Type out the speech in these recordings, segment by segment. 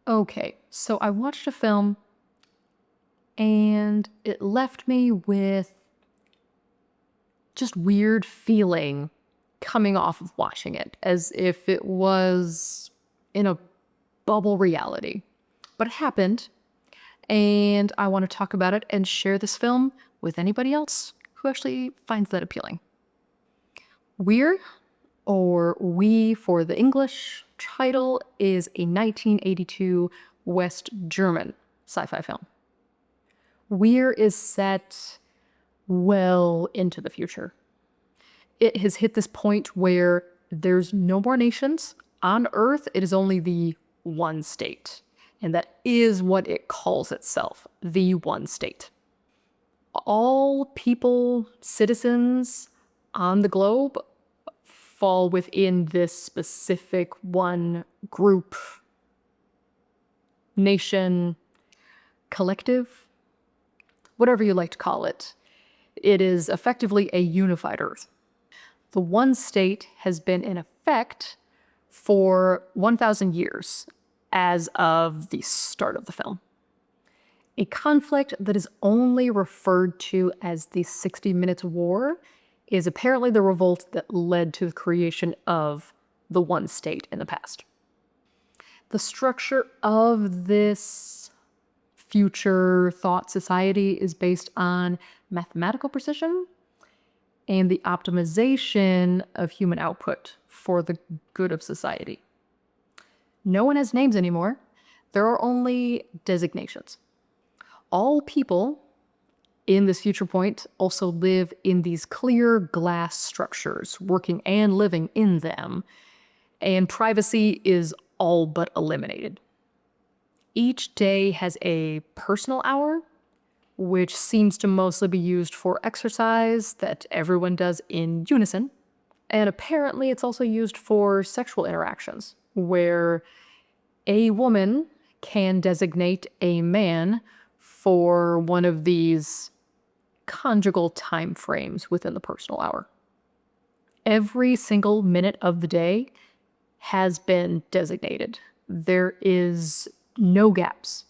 Okay, so I watched a film and it left me with just weird feeling coming off of watching it, as if it was in a bubble reality. But it happened, and I want to talk about it and share this film with anybody else who actually finds that appealing. We're, or We for the English title, is a 1982 West German sci-fi film. Weir is set well into the future. It has hit this point where there's no more nations. On Earth, it is only the one state. And that is what it calls itself, the one state. All people, citizens on the globe fall within this specific one group, nation, collective, whatever you like to call it. It is effectively a unified Earth. The one state has been in effect for 1,000 years as of the start of the film. A conflict that is only referred to as the 60 Minutes War is apparently the revolt that led to the creation of the one state in the past. The structure of this future thought society is based on mathematical precision and the optimization of human output for the good of society. No one has names anymore. There are only designations. All people in this future point also live in these clear glass structures, working and living in them, and privacy is all but eliminated. Each day has a personal hour, which seems to mostly be used for exercise that everyone does in unison. And apparently it's also used for sexual interactions, where a woman can designate a man for one of these conjugal time frames within the personal hour. Every single minute of the day has been designated. There is no gaps.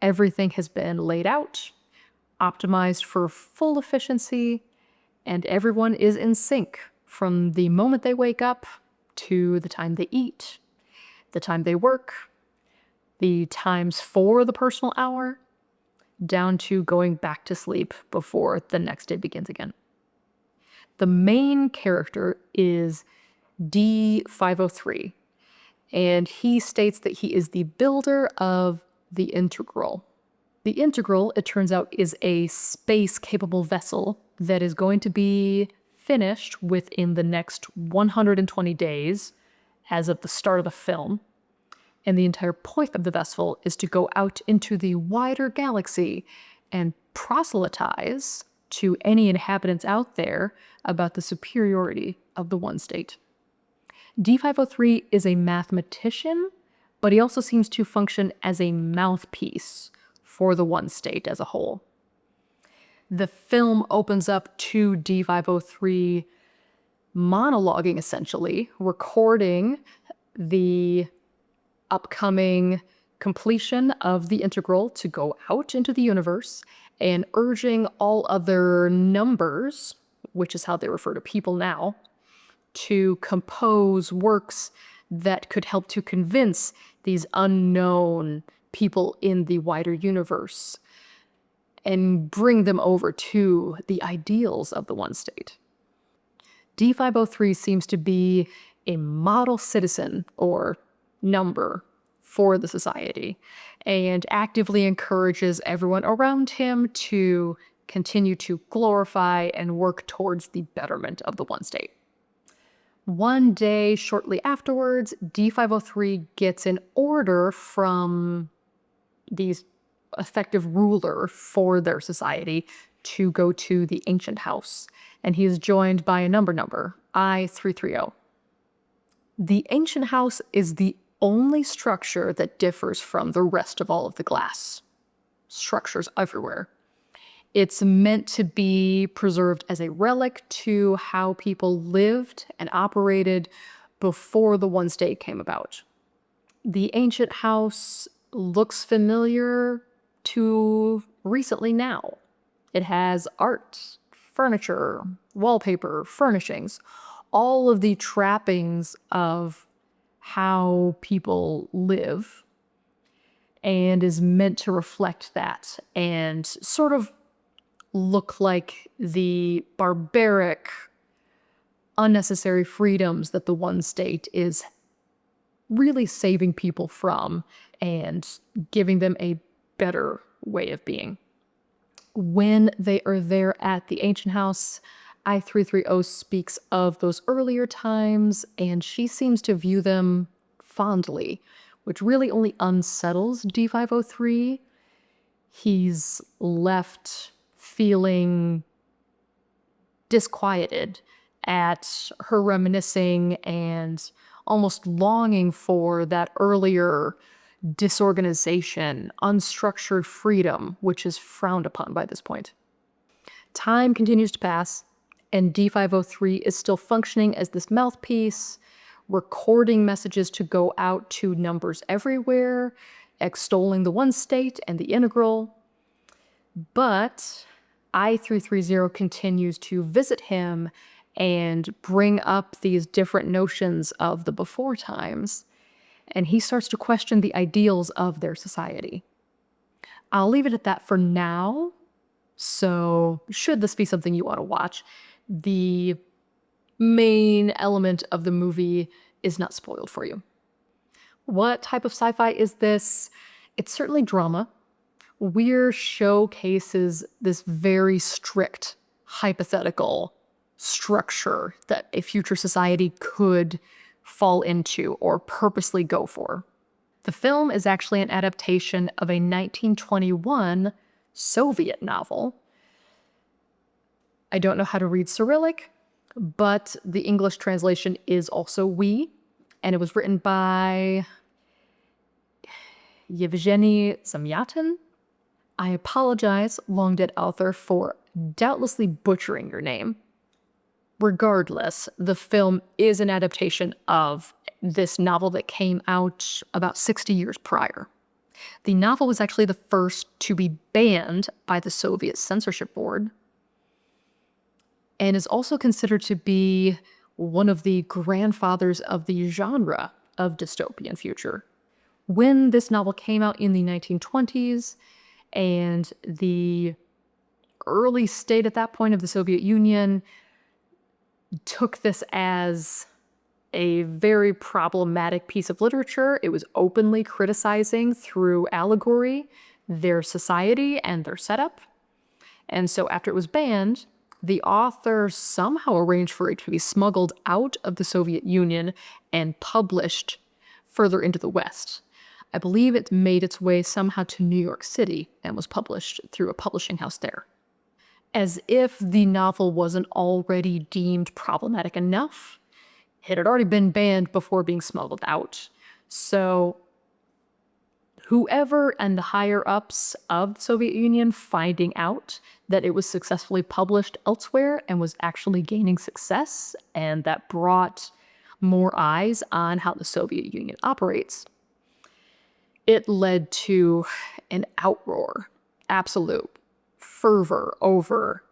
Everything has been laid out, optimized for full efficiency, and everyone is in sync from the moment they wake up to the time they eat, the time they work, the times for the personal hour, down to going back to sleep before the next day begins again. The main character is D503, and he states that he is the builder of the Integral. The Integral, it turns out, is a space-capable vessel that is going to be finished within the next 120 days as of the start of the film. And the entire point of the vessel is to go out into the wider galaxy and proselytize to any inhabitants out there about the superiority of the one state. D503 is a mathematician, but he also seems to function as a mouthpiece for the one state as a whole. The film opens up to D503 monologuing, essentially, recording the upcoming completion of the Integral to go out into the universe and urging all other numbers, which is how they refer to people now, to compose works that could help to convince these unknown people in the wider universe and bring them over to the ideals of the one state. D503 seems to be a model citizen or number for the society and actively encourages everyone around him to continue to glorify and work towards the betterment of the one state. One day shortly afterwards, D503 gets an order from the effective ruler for their society to go to the ancient house, and he is joined by a number, I330. The ancient house is the only structure that differs from the rest of all of the glass structures everywhere. It's meant to be preserved as a relic to how people lived and operated before the one state came about. The ancient house looks familiar to recently now. It has art, furniture, wallpaper, furnishings, all of the trappings of how people live, and is meant to reflect that and sort of look like the barbaric, unnecessary freedoms that the one state is really saving people from and giving them a better way of being. When they are there at the ancient house, I-330 speaks of those earlier times, and she seems to view them fondly, which really only unsettles D503. He's left feeling disquieted at her reminiscing and almost longing for that earlier disorganization, unstructured freedom, which is frowned upon by this point. Time continues to pass, and D503 is still functioning as this mouthpiece, recording messages to go out to numbers everywhere, extolling the one state and the integral. But I-330 continues to visit him and bring up these different notions of the before times, and he starts to question the ideals of their society. I'll leave it at that for now. So, should this be something you want to watch, the main element of the movie is not spoiled for you. What type of sci-fi is this? It's certainly drama. Weir showcases this very strict, hypothetical structure that a future society could fall into or purposely go for. The film is actually an adaptation of a 1921 Soviet novel. I don't know how to read Cyrillic, but the English translation is also "we," and it was written by Yevgeny Zamyatin. I apologize, long dead author, for doubtlessly butchering your name. Regardless, the film is an adaptation of this novel that came out about 60 years prior. The novel was actually the first to be banned by the Soviet censorship board, and is also considered to be one of the grandfathers of the genre of dystopian future. When this novel came out in the 1920s, and the early state at that point of the Soviet Union took this as a very problematic piece of literature. It was openly criticizing through allegory their society and their setup. And so after it was banned, the author somehow arranged for it to be smuggled out of the Soviet Union and published further into the West. I believe it made its way somehow to New York City and was published through a publishing house there. As if the novel wasn't already deemed problematic enough, it had already been banned before being smuggled out. So whoever and the higher-ups of the Soviet Union finding out that it was successfully published elsewhere and was actually gaining success, and that brought more eyes on how the Soviet Union operates, it led to an outroar, absolute fervor over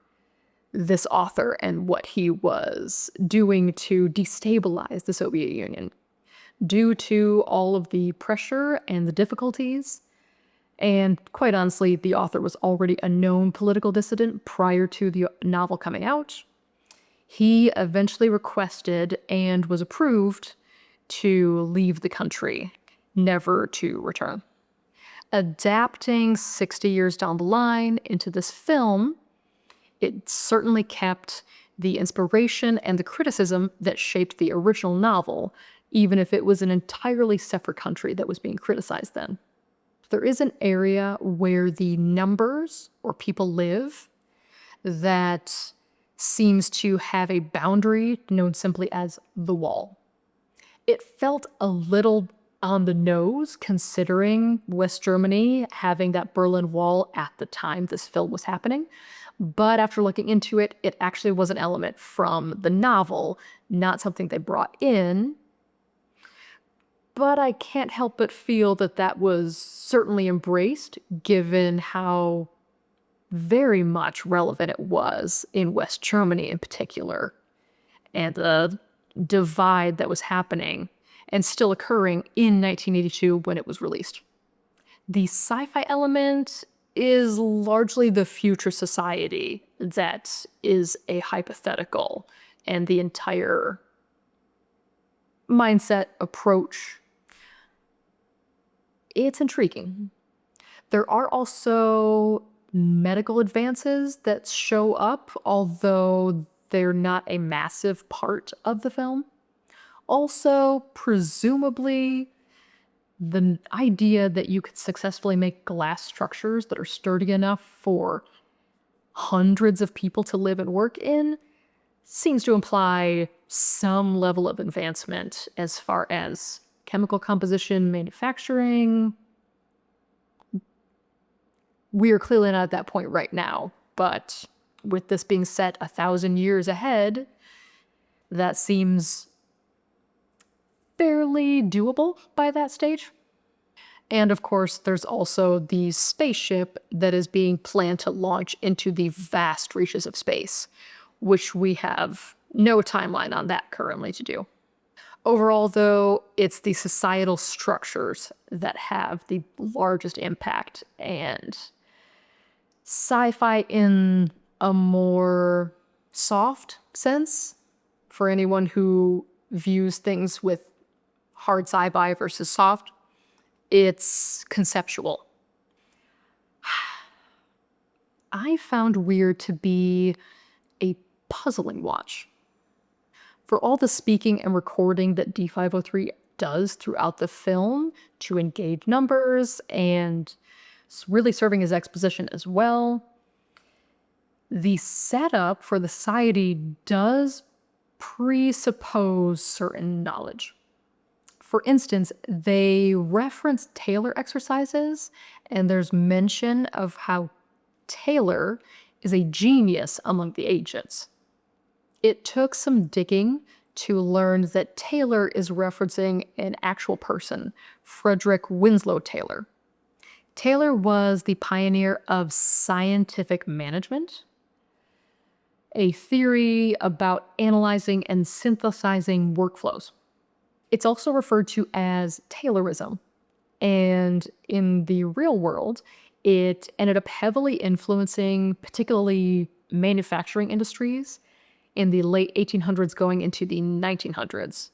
this author and what he was doing to destabilize the Soviet Union. Due to all of the pressure and the difficulties, and quite honestly, the author was already a known political dissident prior to the novel coming out, he eventually requested and was approved to leave the country, never to return. Adapting 60 years down the line into this film, it certainly kept the inspiration and the criticism that shaped the original novel, even if it was an entirely separate country that was being criticized then. There is an area where the numbers or people live that seems to have a boundary known simply as the Wall. It felt a little on the nose considering West Germany having that Berlin Wall at the time this film was happening. But after looking into it, it actually was an element from the novel, not something they brought in. but I can't help but feel that that was certainly embraced given how very much relevant it was in West Germany in particular, and the divide that was happening and still occurring in 1982 when it was released. The sci-fi element is largely the future society that is a hypothetical, and the entire mindset approach, it's intriguing. There are also medical advances that show up, although they're not a massive part of the film. Also, presumably, the idea that you could successfully make glass structures that are sturdy enough for hundreds of people to live and work in seems to imply some level of advancement as far as chemical composition, manufacturing. We are clearly not at that point right now, but with this being set 1,000 years ahead, that seems fairly doable by that stage. And of course, there's also the spaceship that is being planned to launch into the vast reaches of space, which we have no timeline on that currently to do. Overall, though, it's the societal structures that have the largest impact, and sci-fi in a more soft sense for anyone who views things with hard sci-fi versus soft. It's conceptual. I found Weird to be a puzzling watch. For all the speaking and recording that D503 does throughout the film to engage numbers and really serving as exposition as well, the setup for the society does presuppose certain knowledge. For instance, they reference Taylor exercises, and there's mention of how Taylor is a genius among the agents. It took some digging to learn that Taylor is referencing an actual person, Frederick Winslow Taylor. Taylor was the pioneer of scientific management, a theory about analyzing and synthesizing workflows. It's also referred to as Taylorism, and in the real world, it ended up heavily influencing particularly manufacturing industries in the late 1800s going into the 1900s.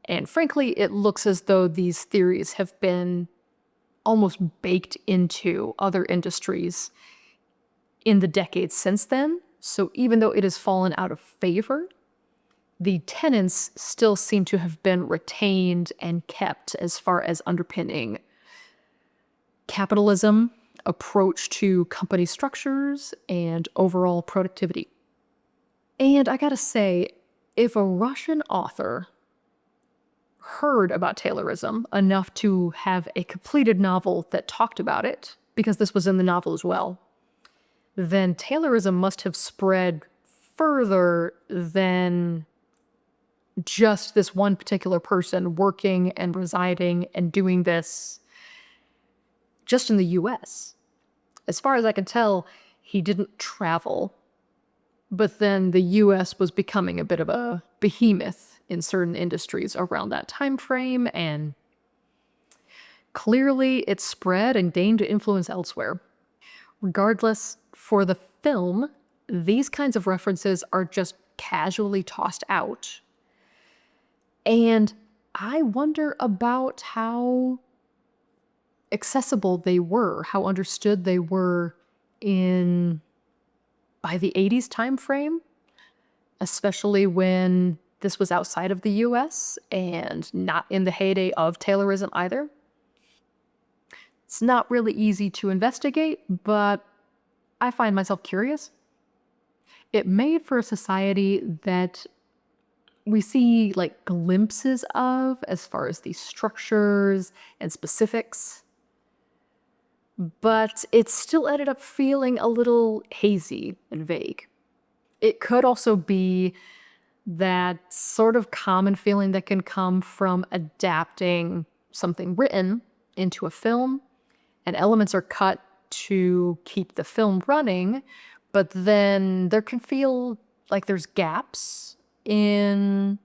And frankly, it looks as though these theories have been almost baked into other industries in the decades since then. So even though it has fallen out of favor, the tenets still seem to have been retained and kept as far as underpinning capitalism, approach to company structures, and overall productivity. And I gotta say, if a Russian author heard about Taylorism enough to have a completed novel that talked about it, because this was in the novel as well, then Taylorism must have spread further than just this one particular person working and residing and doing this just in the US. As far as I can tell, he didn't travel, but then the US was becoming a bit of a behemoth in certain industries around that time frame, and clearly it spread and gained influence elsewhere. Regardless, for the film, these kinds of references are just casually tossed out. And I wonder about how accessible they were, how understood they were by the 80s time frame, especially when this was outside of the US and not in the heyday of Taylorism either. It's not really easy to investigate, but I find myself curious. It made for a society that we see like glimpses of as far as the structures and specifics, but it still ended up feeling a little hazy and vague. It could also be That sort of common feeling that can come from adapting something written into a film, and elements are cut to keep the film running, but then there can feel like there's gaps in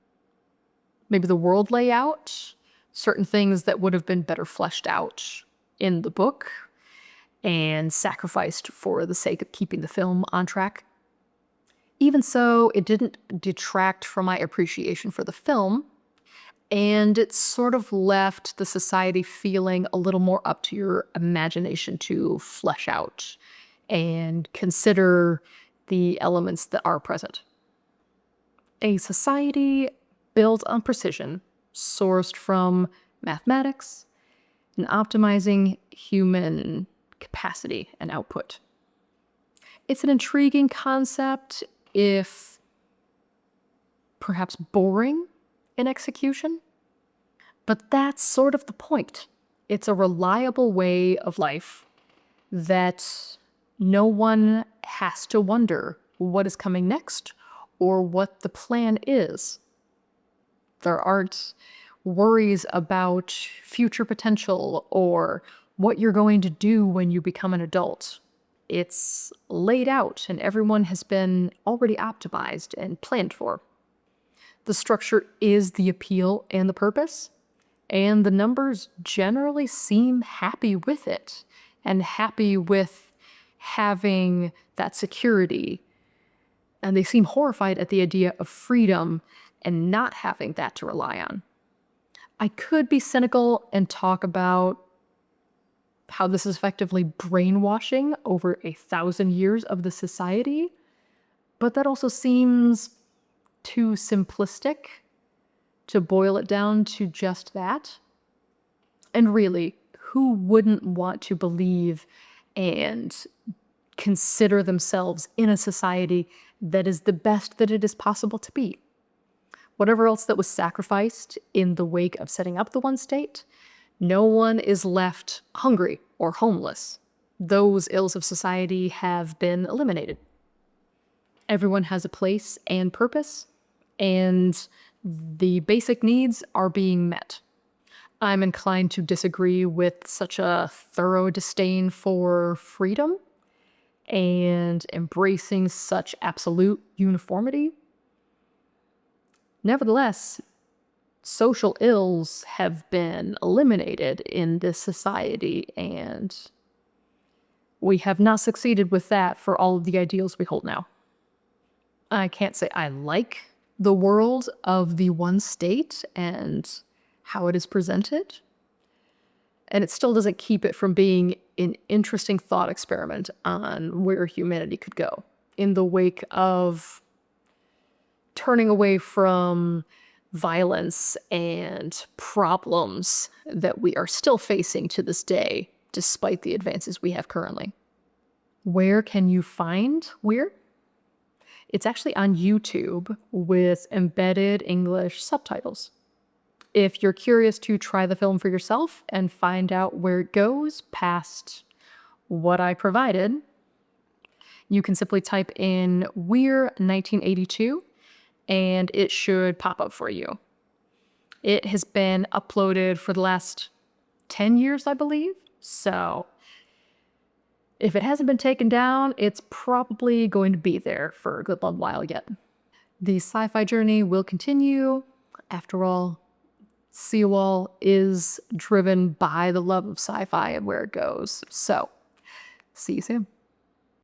maybe the world layout, certain things that would have been better fleshed out in the book and sacrificed for the sake of keeping the film on track. Even so, it didn't detract from my appreciation for the film, and it sort of left the society feeling a little more up to your imagination to flesh out and consider the elements that are present. A society built on precision, sourced from mathematics, and optimizing human capacity and output. It's an intriguing concept, if perhaps boring in execution, but that's sort of the point. It's a reliable way of life that no one has to wonder what is coming next or what the plan is. There aren't worries about future potential or what you're going to do when you become an adult. It's laid out and everyone has been already optimized and planned for. The structure is the appeal and the purpose, and the numbers generally seem happy with it and happy with having that security. And they seem horrified at the idea of freedom and not having that to rely on. I could be cynical and talk about how this is effectively brainwashing over 1,000 years of the society, but that also seems too simplistic to boil it down to just that. And really, who wouldn't want to believe and consider themselves in a society that is the best that it is possible to be? Whatever else that was sacrificed in the wake of setting up the one state, no one is left hungry or homeless. Those ills of society have been eliminated. Everyone has a place and purpose, and the basic needs are being met. I'm inclined to disagree with such a thorough disdain for freedom and embracing such absolute uniformity. Nevertheless, social ills have been eliminated in this society, and we have not succeeded with that for all of the ideals we hold now. I can't say I like the world of the one state and how it is presented, and it still doesn't keep it from being an interesting thought experiment on where humanity could go in the wake of turning away from violence and problems that we are still facing to this day, despite the advances we have currently. Where can you find Weir? It's actually on YouTube with embedded English subtitles. If you're curious to try the film for yourself and find out where it goes past what I provided, you can simply type in Weir 1982 and it should pop up for you. It has been uploaded for the last 10 years, I believe. So if it hasn't been taken down, it's probably going to be there for a good long while yet. The sci-fi journey will continue. After all, Seawall is driven by the love of sci-fi and where it goes. So, see you soon.